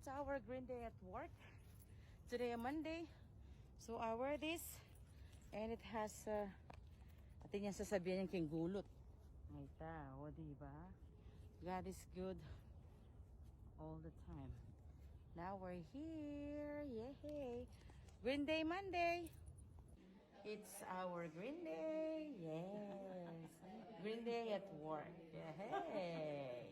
our green day at work. Today Monday. So I wear this and it has atin yan sasabihin yung kinggulot. Ay tao, diba? God is good all the time. Now we're here. Yay! Green Day Monday. It's our green day. Yes. Green day at work. Yay!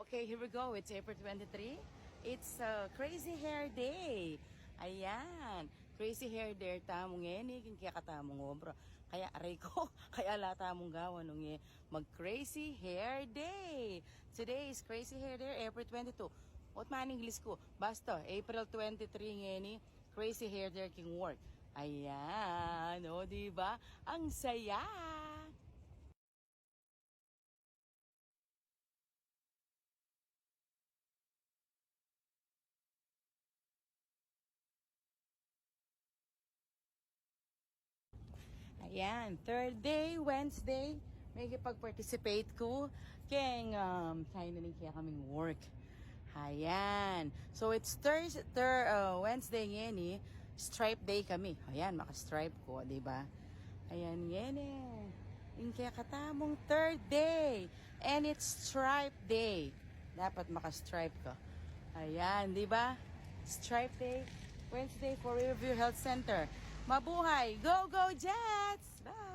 Okay, here we go. It's April 23. It's Crazy Hair Day. Ayan. Crazy Hair Day. Tamong ngayon. Kaya katamong ombro. Kaya aray ko. Kaya lata mong gawa nung mag Crazy Hair Day. Today is Crazy Hair Day, April 22. What man English ko? Basta, April 23 ngayon. Crazy Hair Day king work. Ayan. O, diba? Ang saya. Ayan, third day, Wednesday, may kipag-participate ko kaya kaya na rin kaya kaming work. Ayan, so it's Wednesday ngayon stripe day kami. Ayan, maka-stripe ko, diba? Ayan, yan yung kaya katamong third day and it's stripe day. Dapat maka-stripe ko. Ayan, diba? Stripe day, Wednesday for Riverview Health Center. Mabuhay! Go, go, Jets! Bye!